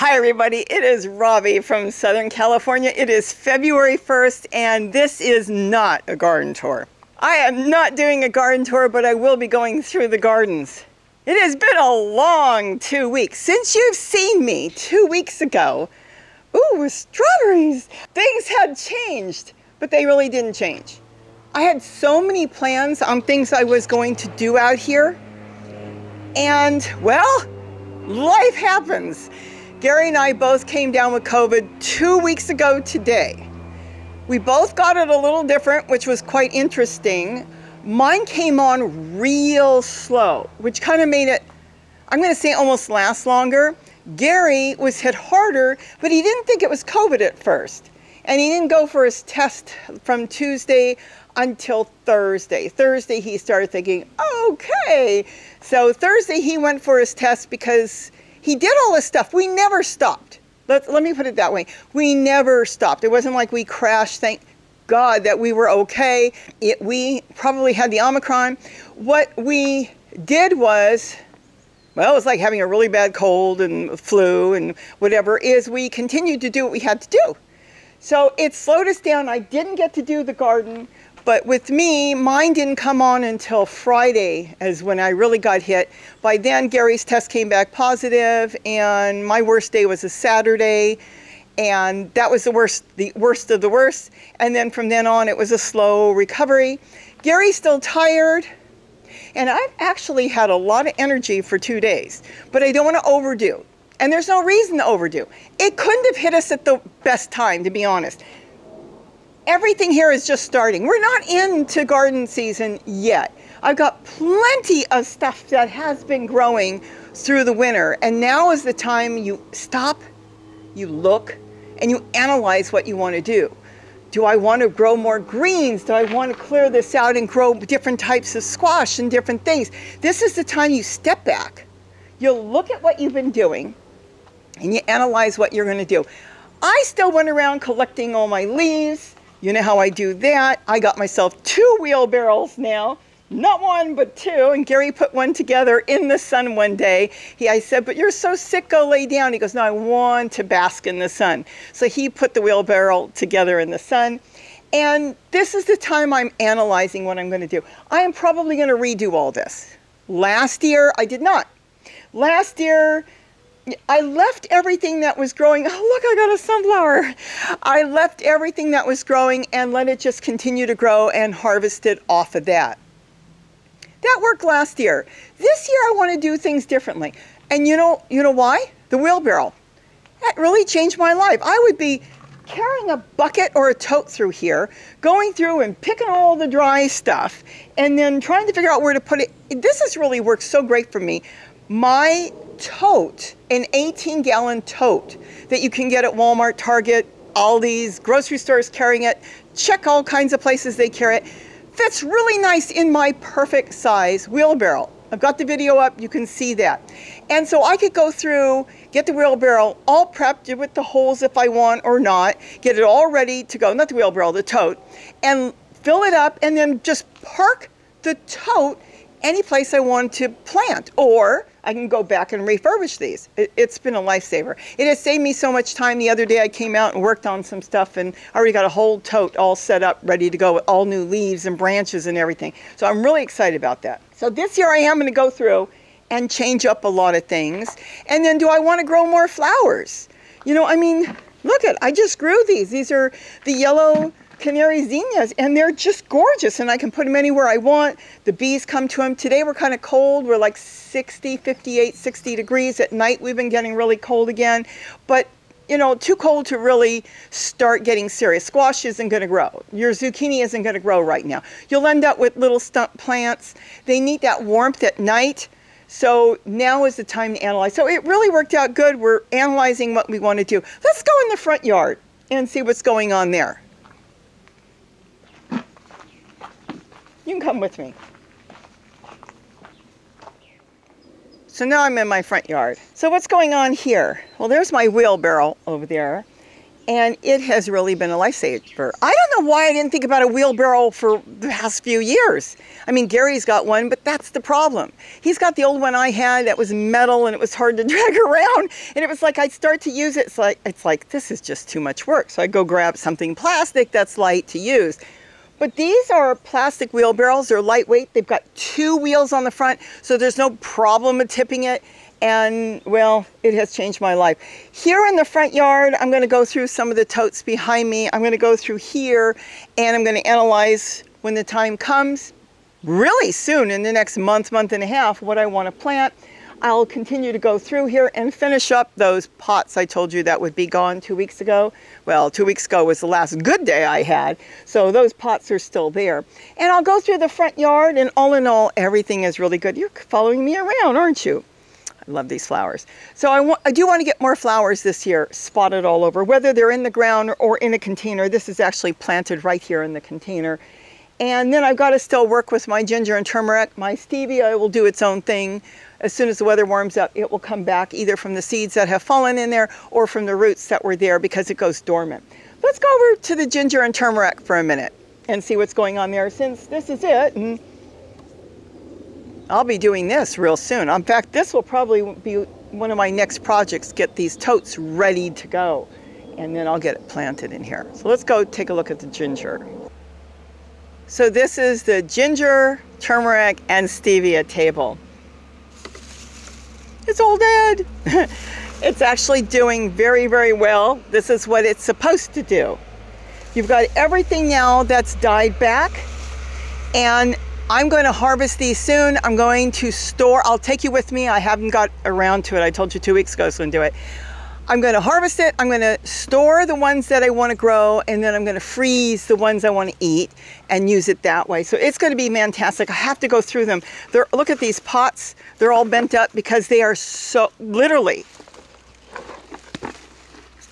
Hi everybody, it is Robbie from Southern California. It is February 1st and this is not a garden tour. I am not doing a garden tour, but I will be going through the gardens. It has been a long 2 weeks since you've seen me 2 weeks ago. Ooh, with strawberries. Things had changed, but they really didn't change. I had so many plans on things I was going to do out here. And well, life happens. Gary and I both came down with COVID 2 weeks ago today. We both got it a little different, which was quite interesting. Mine came on real slow, which kind of made it, I'm going to say, almost last longer. Gary was hit harder, but he didn't think it was COVID at first. And he didn't go for his test from Tuesday until Thursday. Thursday he started thinking, okay. So Thursday he went for his test because he did all this stuff. We never stopped. Let me put it that way. We never stopped. It wasn't like we crashed. Thank God that we were okay. We probably had the Omicron. What we did was, well, it was like having a really bad cold and flu and whatever, is we continued to do what we had to do. So it slowed us down. I didn't get to do the garden. But with me, mine didn't come on until Friday is when I really got hit. By then, Gary's test came back positive, and my worst day was a Saturday, and that was the worst of the worst. And then from then on, it was a slow recovery. Gary's still tired, and I've actually had a lot of energy for 2 days, but I don't want to overdo. And there's no reason to overdo. It couldn't have hit us at the best time, to be honest. Everything here is just starting. We're not into garden season yet. I've got plenty of stuff that has been growing through the winter, and now is the time you stop, you look, and you analyze what you want to do. Do I want to grow more greens? Do I want to clear this out and grow different types of squash and different things? This is the time you step back, you'll look at what you've been doing, and you analyze what you're going to do. I still went around collecting all my leaves. You know how I do that. I got myself 2 wheelbarrows now, not one, but 2. And Gary put one together in the sun one day. I said, but you're so sick, go lay down. He goes, no, I want to bask in the sun. So he put the wheelbarrow together in the sun. And this is the time I'm analyzing what I'm going to do. I am probably going to redo all this. Last year, I did not. Last year, I left everything that was growing. Oh, look, I got a sunflower. I left everything that was growing and let it just continue to grow and harvested off of that. That worked last year. This year, I want to do things differently. And you know why? The wheelbarrow. That really changed my life. I would be carrying a bucket or a tote through here, going through and picking all the dry stuff, and then trying to figure out where to put it. This has really worked so great for me. My tote, an 18-gallon tote that you can get at Walmart, Target, Aldi's, grocery stores carrying it, check all kinds of places they carry it, fits really nice in my perfect size wheelbarrow. I've got the video up, you can see that. And so I could go through, get the wheelbarrow all prepped with the holes if I want or not, get it all ready to go, not the wheelbarrow, the tote, and fill it up and then just park the tote any place I want to plant, or I can go back and refurbish these. It's been a lifesaver. It has saved me so much time. The other day I came out and worked on some stuff, and I already got a whole tote all set up, ready to go with all new leaves and branches and everything. So I'm really excited about that. So this year I am going to go through and change up a lot of things. And then do I want to grow more flowers? You know, I mean, look I just grew these. These are the yellow canary zinnias, and they're just gorgeous, and I can put them anywhere I want. The bees come to them. Today we're kind of cold. We're like 60, 58, 60 degrees. At night we've been getting really cold again, but you know, too cold to really start getting serious. Squash isn't going to grow. Your zucchini isn't going to grow right now. You'll end up with little stump plants. They need that warmth at night. So now is the time to analyze. So it really worked out good. We're analyzing what we want to do. Let's go in the front yard and see what's going on there. You can come with me. So now I'm in my front yard. So what's going on here? Well, there's my wheelbarrow over there. And it has really been a lifesaver. I don't know why I didn't think about a wheelbarrow for the past few years. I mean, Gary's got one, but that's the problem. He's got the old one I had that was metal and it was hard to drag around. And it was like I'd start to use it. It's like this is just too much work. So I go grab something plastic that's light to use. But these are plastic wheelbarrows. They're lightweight. They've got 2 wheels on the front, so there's no problem with tipping it. And well, it has changed my life. Here in the front yard, I'm going to go through some of the totes behind me. I'm going to go through here and I'm going to analyze when the time comes, really soon in the next month, month and a half, what I want to plant. I'll continue to go through here and finish up those pots I told you that would be gone 2 weeks ago. Well, 2 weeks ago was the last good day I had, so those pots are still there. And I'll go through the front yard, and all in all, everything is really good. You're following me around, aren't you? I love these flowers. So I do want to get more flowers this year, spotted all over, whether they're in the ground or in a container. This is actually planted right here in the container. And then I've got to still work with my ginger and turmeric. My stevia will do its own thing. As soon as the weather warms up, it will come back either from the seeds that have fallen in there or from the roots that were there because it goes dormant. Let's go over to the ginger and turmeric for a minute and see what's going on there, since this is it. And I'll be doing this real soon. In fact, this will probably be one of my next projects, get these totes ready to go. And then I'll get it planted in here. So let's go take a look at the ginger. So this is the ginger, turmeric, and stevia table. It's all dead. It's actually doing very, very well. This is what it's supposed to do. You've got everything now that's died back, and I'm going to harvest these soon. I'm going to store, I'll take you with me. I haven't got around to it. I told you 2 weeks ago I was going to do it. I'm going to harvest it. I'm going to store the ones that I want to grow, and then I'm going to freeze the ones I want to eat and use it that way. So it's going to be fantastic. I have to go through them. Look at these pots. They're all bent up because they are so, literally,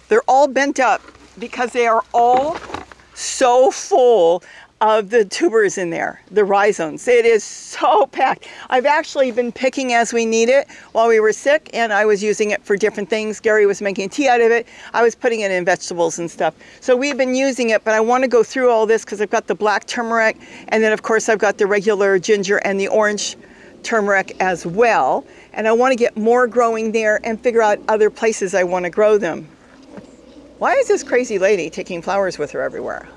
they're all bent up because they are all so full of the tubers in there, the rhizomes. It is so packed. I've actually been picking as we need it while we were sick, and I was using it for different things. Gary was making tea out of it. I was putting it in vegetables and stuff. So we've been using it, but I want to go through all this because I've got the black turmeric, and then of course I've got the regular ginger and the orange turmeric as well. And I want to get more growing there and figure out other places I want to grow them. Why is this crazy lady taking flowers with her everywhere?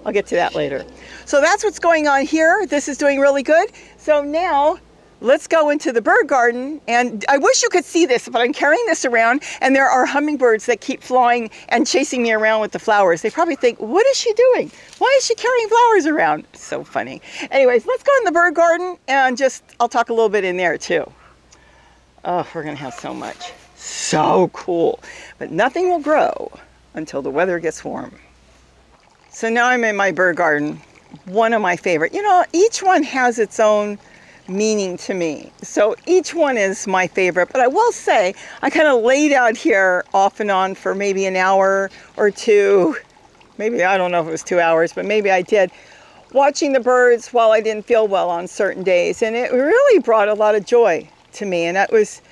I'll get to that later. So that's what's going on here. This is doing really good. So now let's go into the bird garden. And I wish you could see this, but I'm carrying this around and there are hummingbirds that keep flying and chasing me around with the flowers. They probably think, what is she doing? Why is she carrying flowers around? So funny. Anyways, let's go in the bird garden and I'll talk a little bit in there too. Oh, we're gonna have so much. So cool. But nothing will grow until the weather gets warm. So now I'm in my bird garden, one of my favorite. You know, each one has its own meaning to me. So each one is my favorite, but I will say I kind of laid out here off and on for maybe an hour or two. Maybe, I don't know if it was 2 hours, but maybe I did, watching the birds while I didn't feel well on certain days. And it really brought a lot of joy to me. And that was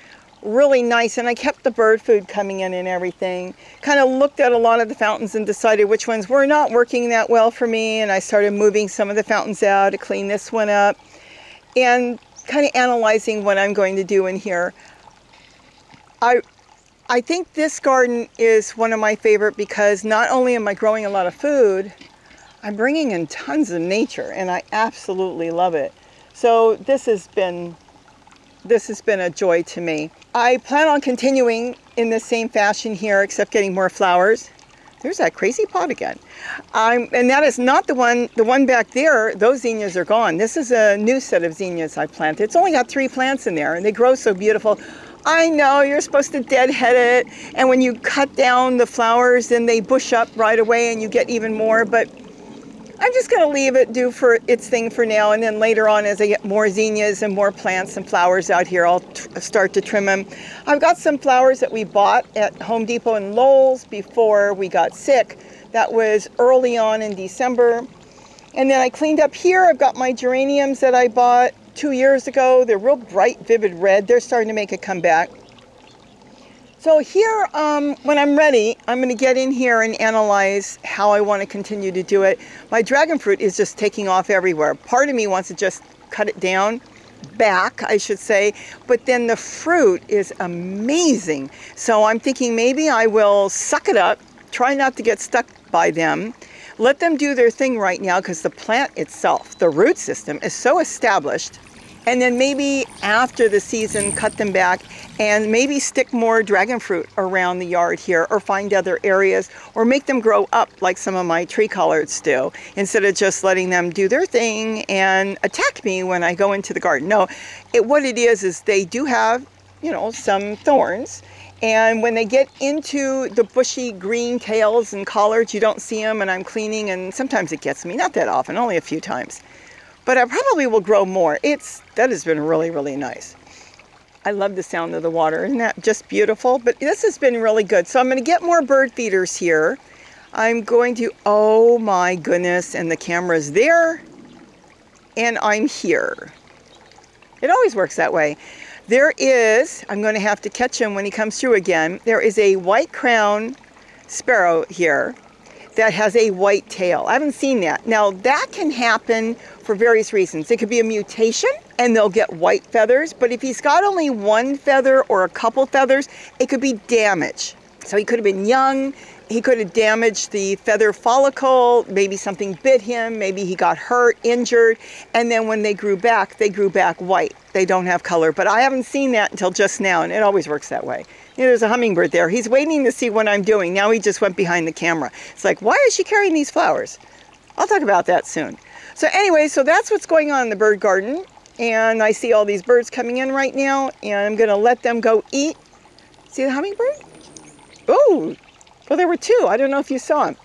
really nice. And I kept the bird food coming in and everything. Kind of looked at a lot of the fountains and decided which ones were not working that well for me. And I started moving some of the fountains out to clean this one up. And kind of analyzing what I'm going to do in here. I think this garden is one of my favorite because not only am I growing a lot of food, I'm bringing in tons of nature, and I absolutely love it. So this has been a joy to me. I plan on continuing in the same fashion here, except getting more flowers. There's that crazy pot again. And that is not the one back there. Those zinnias are gone. This is a new set of zinnias I planted. It's only got 3 plants in there, and they grow so beautiful. I know you're supposed to deadhead it, and when you cut down the flowers, then they bush up right away and you get even more, but I'm just going to leave it do for its thing for now, and then later on as I get more zinnias and more plants and flowers out here, I'll start to trim them. I've got some flowers that we bought at Home Depot and Lowe's before we got sick. That was early on in December. And then I cleaned up here. I've got my geraniums that I bought 2 years ago. They're real bright, vivid red. They're starting to make a comeback. So here, when I'm ready, I'm going to get in here and analyze how I want to continue to do it. My dragon fruit is just taking off everywhere. Part of me wants to just cut it down, back, I should say, but then the fruit is amazing. So I'm thinking maybe I will suck it up, try not to get stuck by them, let them do their thing right now because the plant itself, the root system, is so established. And then maybe after the season, cut them back and maybe stick more dragon fruit around the yard here, or find other areas, or make them grow up like some of my tree collards do, instead of just letting them do their thing and attack me when I go into the garden. No, what it is they do have, you know, some thorns. And when they get into the bushy green kales and collards, you don't see them, and I'm cleaning, and sometimes it gets me, not that often, only a few times. But I probably will grow more. That has been really, really nice. I love the sound of the water. Isn't that just beautiful? But this has been really good. So I'm going to get more bird feeders here. I'm going to, oh my goodness, and the camera's there, and I'm here. It always works that way. There is, I'm going to have to catch him when he comes through again. There is a white crown sparrow here that has a white tail. I haven't seen that. Now that can happen for various reasons. It could be a mutation and they'll get white feathers, but if he's got only one feather or a couple feathers, it could be damage. So he could have been young, he could have damaged the feather follicle, maybe something bit him, maybe he got hurt, injured, and then when they grew back white. They don't have color, but I haven't seen that until just now, and it always works that way. You know, there's a hummingbird there. He's waiting to see what I'm doing. Now he just went behind the camera. It's like, why is she carrying these flowers? I'll talk about that soon. So anyway, so that's what's going on in the bird garden, and I see all these birds coming in right now, and I'm gonna let them go eat. See the hummingbird? Oh, well, there were two. I don't know if you saw them.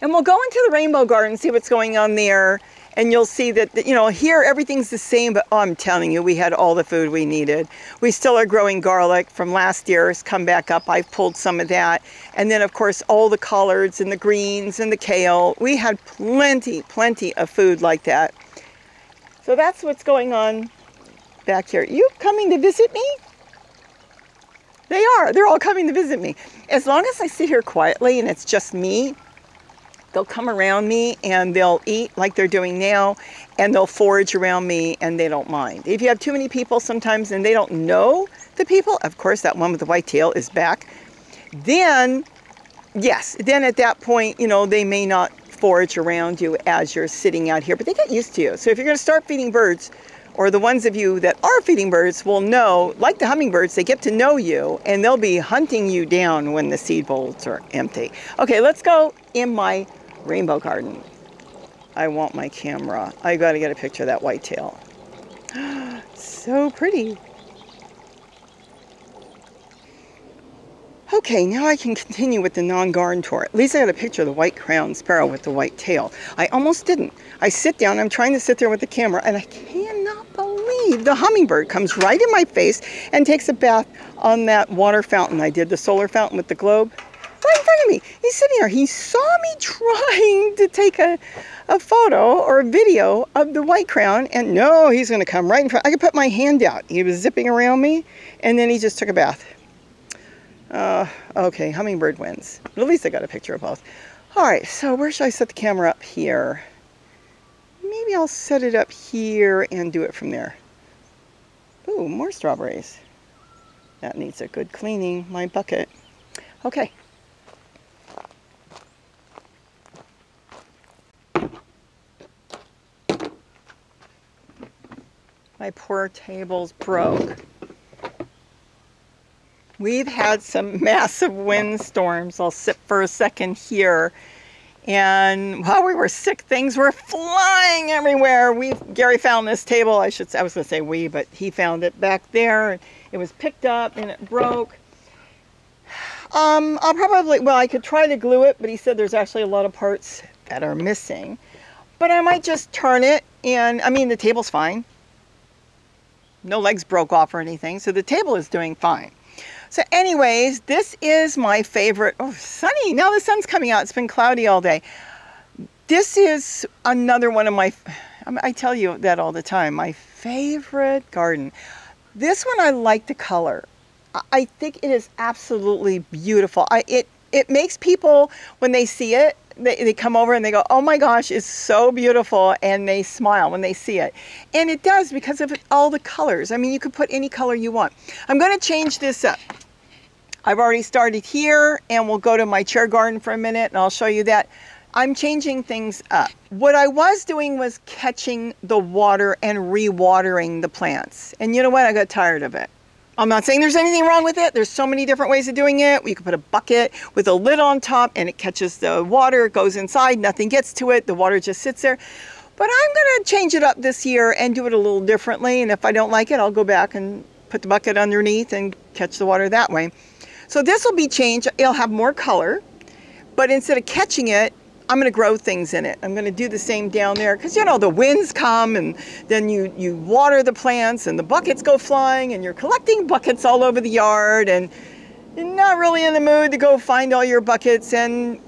And we'll go into the rainbow garden, see what's going on there. And you'll see that, you know, here everything's the same, but oh, I'm telling you, we had all the food we needed. We still are growing garlic from last year. It's come back up. I've pulled some of that. And then, of course, all the collards and the greens and the kale. We had plenty of food like that. So that's what's going on back here. You coming to visit me? They are. They're all coming to visit me. As long as I sit here quietly and it's just me, they'll come around me and they'll eat like they're doing now, and they'll forage around me and they don't mind. If you have too many people sometimes and they don't know the people, of course that one with the white tail is back, then yes, then at that point, you know, they may not forage around you as you're sitting out here, but they get used to you. So if you're going to start feeding birds, or the ones of you that are feeding birds will know, like the hummingbirds, they get to know you and they'll be hunting you down when the seed bowls are empty. Okay, let's go in my rainbow garden. I want my camera. I got to get a picture of that white tail. So pretty. Okay, now I can continue with the non-garden tour. At least I got a picture of the white-crowned sparrow with the white tail. I almost didn't. I sit down, I'm trying to sit there with the camera, and I cannot believe the hummingbird comes right in my face and takes a bath on that water fountain I did, the solar fountain with the globe. Right in front of me. He's sitting there. He saw me trying to take a photo or a video of the white crown, and no, he's going to come right in front. I could put my hand out. He was zipping around me, and then he just took a bath. Okay, hummingbird wins. But at least I got a picture of both. All right, so where should I set the camera up here? Maybe I'll set it up here and do it from there. Ooh, more strawberries. That needs a good cleaning, my bucket. Okay. My poor table's broke. We've had some massive windstorms. I'll sit for a second here. And while we were sick, things were flying everywhere. Gary found this table. I was going to say we, but he found it back there. It was picked up and it broke. I'll probably, well, I could try to glue it, but he said there's actually a lot of parts that are missing. But I might just turn it, and I mean, the table's fine. No legs broke off or anything, so the table is doing fine. So anyways, this is my favorite. Oh, sunny. Now the sun's coming out. It's been cloudy all day. This is another one of my, I tell you that all the time, my favorite garden. This one I like the color. I think it is absolutely beautiful. It makes people, when they see it, they come over and they go, oh my gosh, it's so beautiful, and they smile when they see it. And it does, because of all the colors. I mean, you could put any color you want. I'm going to change this up. I've already started here, and we'll go to my chair garden for a minute, and I'll show you that. I'm changing things up. What I was doing was catching the water and re-watering the plants. And you know what? I got tired of it. I'm not saying there's anything wrong with it. There's so many different ways of doing it. You can put a bucket with a lid on top and it catches the water, it goes inside, nothing gets to it, the water just sits there. But I'm gonna change it up this year and do it a little differently. And if I don't like it, I'll go back and put the bucket underneath and catch the water that way. So this will be changed. It'll have more color, but instead of catching it, I'm going to grow things in it. I'm going to do the same down there, because you know the winds come and then you water the plants and the buckets go flying and you're collecting buckets all over the yard and you're not really in the mood to go find all your buckets. And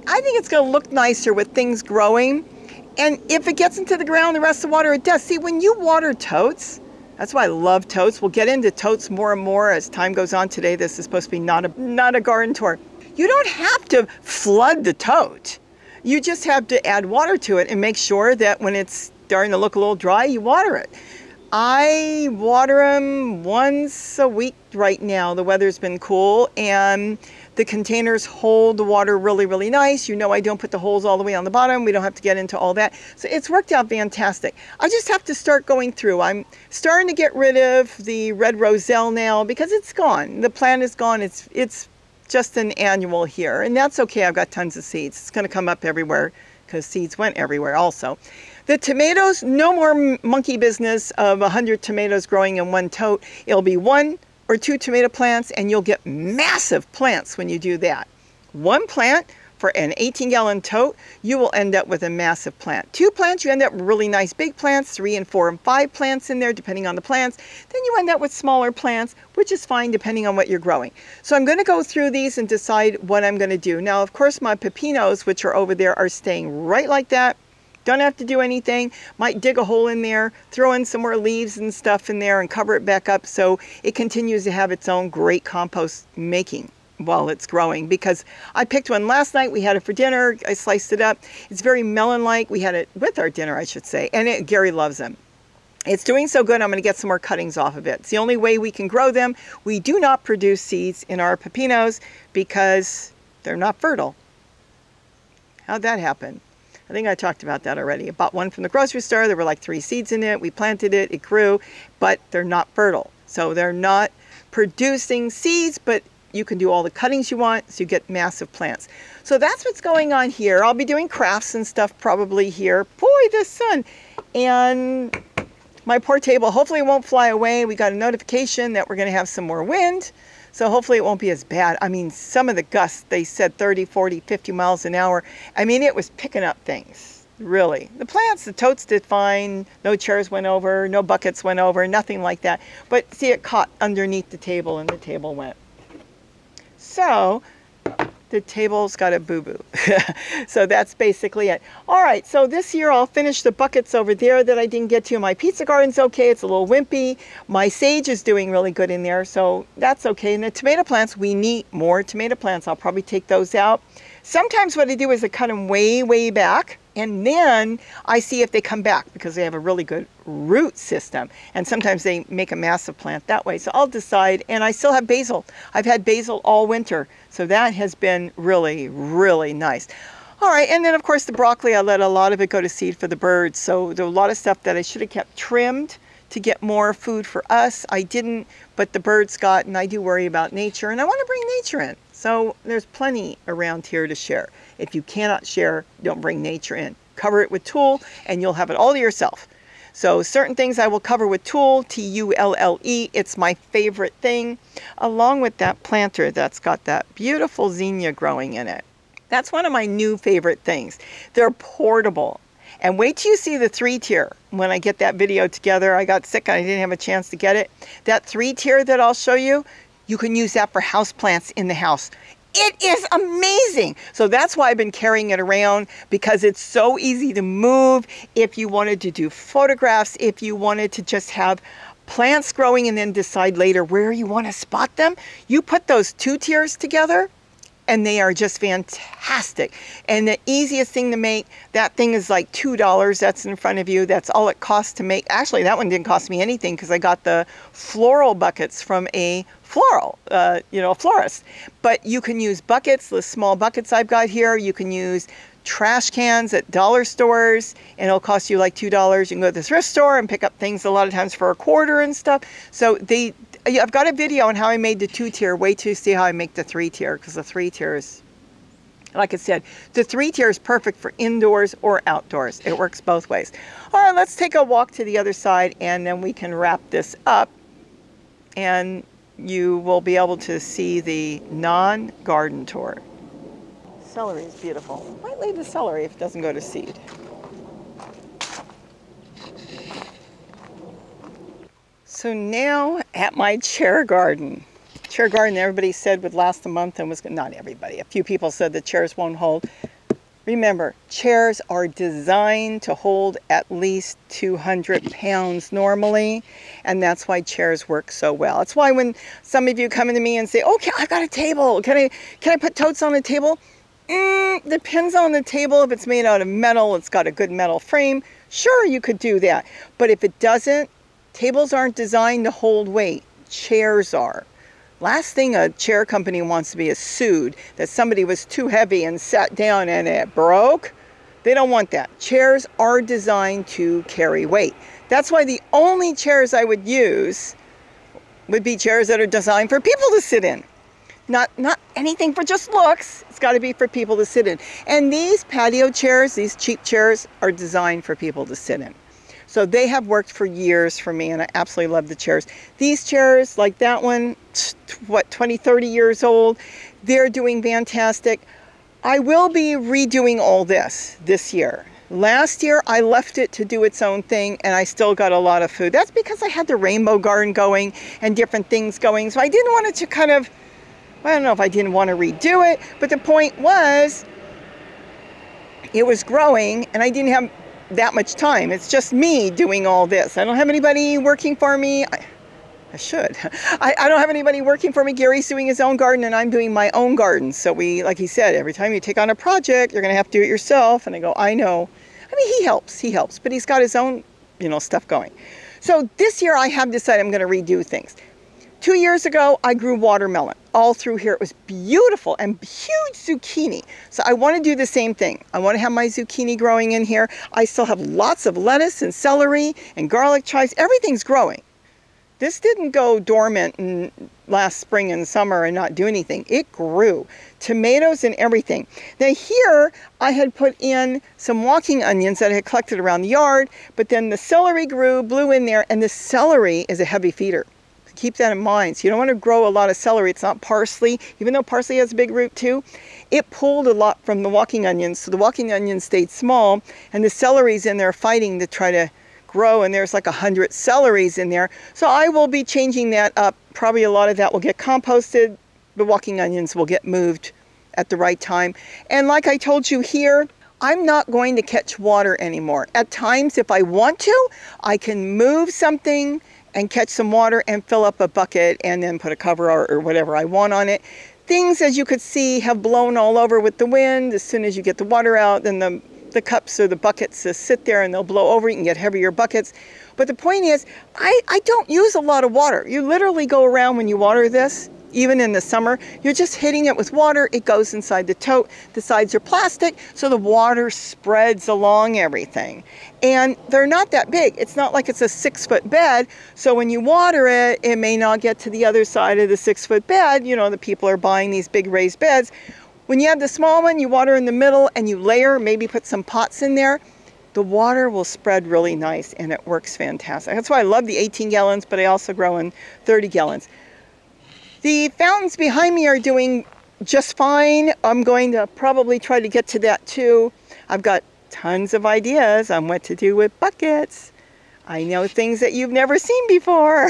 I think it's going to look nicer with things growing. And if it gets into the ground, the rest of the water, it does. See, when you water totes, that's why I love totes. We'll get into totes more and more as time goes on. Today, this is supposed to be not a garden tour. You don't have to flood the tote. You just have to add water to it and make sure that when it's starting to look a little dry, you water it. I water them once a week right now. The weather's been cool and the containers hold the water really, really nice. You know, I don't put the holes all the way on the bottom. We don't have to get into all that. So it's worked out fantastic. I just have to start going through. I'm starting to get rid of the red roselle now because it's gone. The plant is gone. It's just an annual here, and that's okay. I've got tons of seeds. It's going to come up everywhere because seeds went everywhere also. The tomatoes, no more monkey business of 100 tomatoes growing in one tote. It'll be 1 or 2 tomato plants, and you'll get massive plants when you do that. 1 plant for an 18-gallon tote, you will end up with a massive plant. 2 plants, you end up with really nice big plants. 3 and 4 and 5 plants in there, depending on the plants. Then you end up with smaller plants, which is fine depending on what you're growing. So I'm going to go through these and decide what I'm going to do. Now, of course, my pepinos, which are over there, are staying right like that. Don't have to do anything. Might dig a hole in there, throw in some more leaves and stuff in there and cover it back up so it continues to have its own great compost making while it's growing. Because I picked one last night. We had it for dinner. I sliced it up. It's very melon-like. We had it with our dinner, I should say. And Gary loves them. It's doing so good, I'm going to get some more cuttings off of it. It's the only way we can grow them. We do not produce seeds in our pepinos because they're not fertile. How'd that happen? I think I talked about that already. I bought one from the grocery store. There were like 3 seeds in it. We planted it. It grew, but they're not fertile. So they're not producing seeds, but you can do all the cuttings you want, so you get massive plants. So that's what's going on here. I'll be doing crafts and stuff probably here. Boy, the sun. And my poor table, hopefully it won't fly away. We got a notification that we're going to have some more wind. So hopefully it won't be as bad. I mean, some of the gusts, they said 30, 40, 50 miles an hour. I mean, it was picking up things, really. The plants, the totes did fine. No chairs went over, no buckets went over, nothing like that. But see, it caught underneath the table and the table went. So the table's got a boo-boo. So that's basically it. All right, so this year I'll finish the buckets over there that I didn't get to. My pizza garden's okay, it's a little wimpy. My sage is doing really good in there, so that's okay. And the tomato plants, we need more tomato plants. I'll probably take those out. Sometimes what I do is I cut them way, way back, and then I see if they come back because they have a really good root system. And sometimes they make a massive plant that way. So I'll decide. And I still have basil. I've had basil all winter. So that has been really, really nice. All right. And then, of course, the broccoli, I let a lot of it go to seed for the birds. So there were a lot of stuff that I should have kept trimmed to get more food for us. I didn't, but the birds got, and I do worry about nature. And I want to bring nature in. So there's plenty around here to share. If you cannot share, don't bring nature in. Cover it with tulle and you'll have it all to yourself. So certain things I will cover with tulle, T-U-L-L-E. It's my favorite thing, along with that planter that's got that beautiful zinnia growing in it. That's one of my new favorite things. They're portable. And wait till you see the 3-tier. When I get that video together, I got sick and I didn't have a chance to get it. That 3-tier that I'll show you, you can use that for house plants in the house. It is amazing. So that's why I've been carrying it around, because it's so easy to move. If you wanted to do photographs, if you wanted to just have plants growing and then decide later where you want to spot them. You put those 2 tiers together and they are just fantastic. And the easiest thing to make, that thing is like $2. That's in front of you. That's all it costs to make. Actually, that one didn't cost me anything because I got the floral buckets from a florist. But you can use buckets, the small buckets I've got here. You can use trash cans at dollar stores, and it'll cost you like $2. You can go to the thrift store and pick up things a lot of times for $1 and stuff. So I've got a video on how I made the 2-tier. Wait to see how I make the 3-tier, because the 3-tier is, like I said, the 3-tier is perfect for indoors or outdoors. It works both ways. All right, let's take a walk to the other side, and then we can wrap this up, and you will be able to see the non-garden tour. Celery is beautiful. Might leave the celery if it doesn't go to seed. So now at my chair garden. Chair garden, everybody said would last a month and was, not everybody, a few people said the chairs won't hold. Remember, chairs are designed to hold at least 200 pounds normally, and that's why chairs work so well. That's why when some of you come into me and say, okay, I got a table, can I put totes on the table? Depends on the table. If it's made out of metal, it's got a good metal frame, sure, you could do that. But if it doesn't, tables aren't designed to hold weight. Chairs are. Last thing a chair company wants to be is sued that somebody was too heavy and sat down and it broke. They don't want that. Chairs are designed to carry weight. That's why the only chairs I would use would be chairs that are designed for people to sit in. Not anything for just looks. It's got to be for people to sit in. And these patio chairs, these cheap chairs, are designed for people to sit in. So they have worked for years for me, and I absolutely love the chairs. These chairs, like that one, what, 20, 30 years old, they're doing fantastic. I will be redoing all this year. Last year, I left it to do its own thing, and I still got a lot of food. That's because I had the rainbow garden going and different things going. So I didn't want it to kind of, I don't know if I didn't want to redo it, but the point was, it was growing, and I didn't have that much time. It's just me doing all this. I don't have anybody working for me. I should. I don't have anybody working for me. Gary's doing his own garden, and I'm doing my own garden. So we, like he said, every time you take on a project, you're going to have to do it yourself. And I go, I know. I mean, he helps, but he's got his own, stuff going. So this year I have decided I'm going to redo things. 2 years ago, I grew watermelon all through here. It was beautiful and huge zucchini. So I want to do the same thing. I want to have my zucchini growing in here. I still have lots of lettuce and celery and garlic chives. Everything's growing. This didn't go dormant last spring and summer and not do anything. It grew. Tomatoes and everything. Now here, I had put in some walking onions that I had collected around the yard, but then the celery blew in there, and the celery is a heavy feeder. Keep that in mind. So you don't want to grow a lot of celery. It's not parsley, even though parsley has a big root too. It pulled a lot from the walking onions, so the walking onions stayed small, and the celery's in there fighting to try to grow, and there's like 100 celeries in there. So I will be changing that up. Probably a lot of that will get composted. The walking onions will get moved at the right time. And like I told you here, I'm not going to catch water anymore. At times, if I want to, I can move something and catch some water and fill up a bucket and then put a cover or whatever I want on it. Things, as you could see, have blown all over with the wind. As soon as you get the water out, then the cups or the buckets sit there and they'll blow over. You can get heavier buckets. But the point is, I don't use a lot of water. You literally go around when you water this, even in the summer, you're just hitting it with water. It goes inside the tote. The sides are plastic, so the water spreads along everything. And they're not that big. It's not like it's a 6-foot bed, so when you water it, it may not get to the other side of the 6-foot bed. The people are buying these big raised beds. When you have the small one, you water in the middle and you layer, maybe put some pots in there. The water will spread really nice and it works fantastic. That's why I love the 18 gallons, but I also grow in 30 gallons. The fountains behind me are doing just fine. I'm going to probably try to get to that too. I've got tons of ideas on what to do with buckets. I know things that you've never seen before.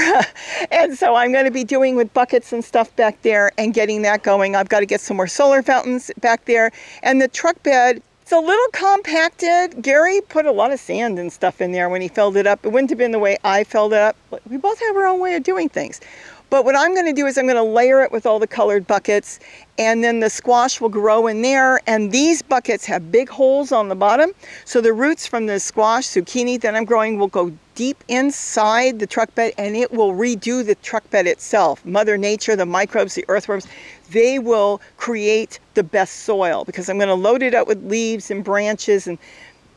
And so I'm going to be doing with buckets and stuff back there and getting that going. I've got to get some more solar fountains back there. And the truck bed, It's a little compacted. Gary put a lot of sand and stuff in there when he filled it up. It wouldn't have been the way I filled it up. But we both have our own way of doing things. But what I'm going to do is I'm going to layer it with all the colored buckets, and then the squash will grow in there. And these buckets have big holes on the bottom, so the roots from the squash, zucchini that I'm growing will go deep inside the truck bed, and it will redo the truck bed itself. Mother Nature, the microbes, the earthworms, they will create the best soil, because I'm going to load it up with leaves and branches and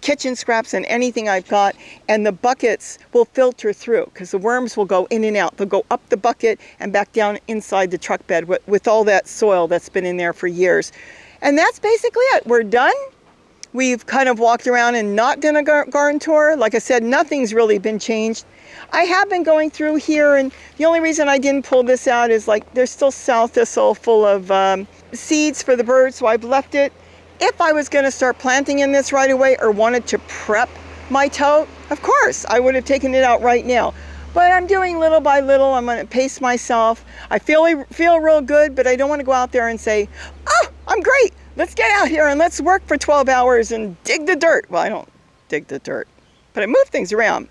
kitchen scraps and anything I've got, and the buckets will filter through because the worms will go in and out. They'll go up the bucket and back down inside the truck bed with all that soil that's been in there for years. And that's basically it. We're done. We've kind of walked around and not done a garden tour. Like I said, nothing's really been changed. I have been going through here, and the only reason I didn't pull this out is like there's still sow thistle full of seeds for the birds, so I've left it. If I was going to start planting in this right away or wanted to prep my tote, of course, I would have taken it out right now. But I'm doing little by little. I'm going to pace myself. I feel real good, but I don't want to go out there and say, oh, I'm great. Let's get out here and let's work for 12 hours and dig the dirt. Well, I don't dig the dirt, but I move things around.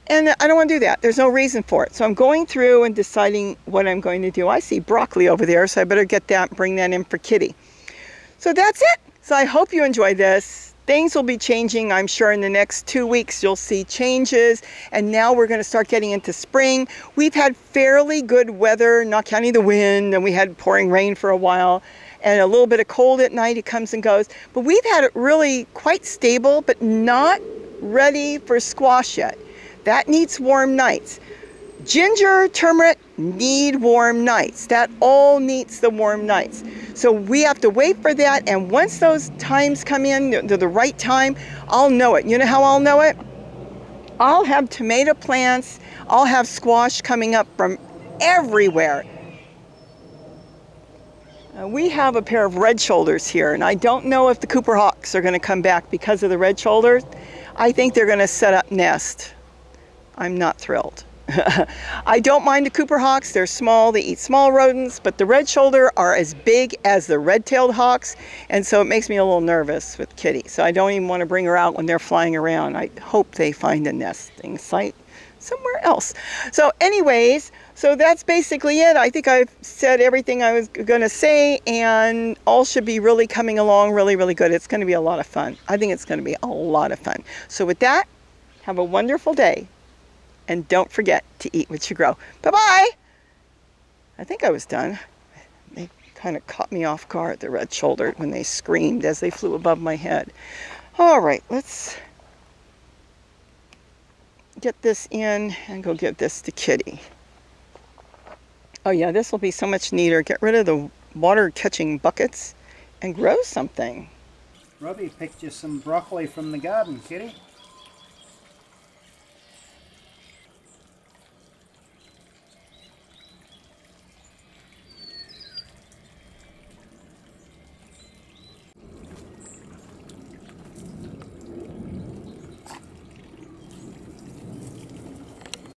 And I don't want to do that. There's no reason for it. So I'm going through and deciding what I'm going to do. I see broccoli over there, so I better get that and bring that in for Kitty. So that's it. So I hope you enjoy this. Things will be changing, I'm sure, in the next 2 weeks. You'll see changes, and now we're going to start getting into spring. We've had fairly good weather, not counting the wind, and we had pouring rain for a while, and a little bit of cold at night. It comes and goes. But we've had it really quite stable, but not ready for squash yet. That needs warm nights. Ginger, turmeric need warm nights. That all needs the warm nights. So we have to wait for that, and once those times come in, the right time, I'll know it. You know how I'll know it? I'll have tomato plants, I'll have squash coming up from everywhere. We have a pair of red shoulders here, and I don't know if the Cooper hawks are going to come back because of the red shoulders. I think they're going to set up nest. I'm not thrilled. I don't mind the Cooper hawks. They're small, they eat small rodents, but the red shoulder are as big as the red-tailed hawks, and so it makes me a little nervous with Kitty. So I don't even want to bring her out when they're flying around. I hope they find a nesting site somewhere else. So anyways, so that's basically it. I think I've said everything I was going to say, and all should be really coming along really good. It's going to be a lot of fun. I think it's going to be a lot of fun. So with that, have a wonderful day. And don't forget to eat what you grow. Bye-bye. I think I was done. They kind of caught me off guard, the red shoulder, when they screamed as they flew above my head. All right, let's get this in and go give this to Kitty. Oh yeah, this will be so much neater. Get rid of the water catching buckets and grow something. Robbie picked you some broccoli from the garden, Kitty.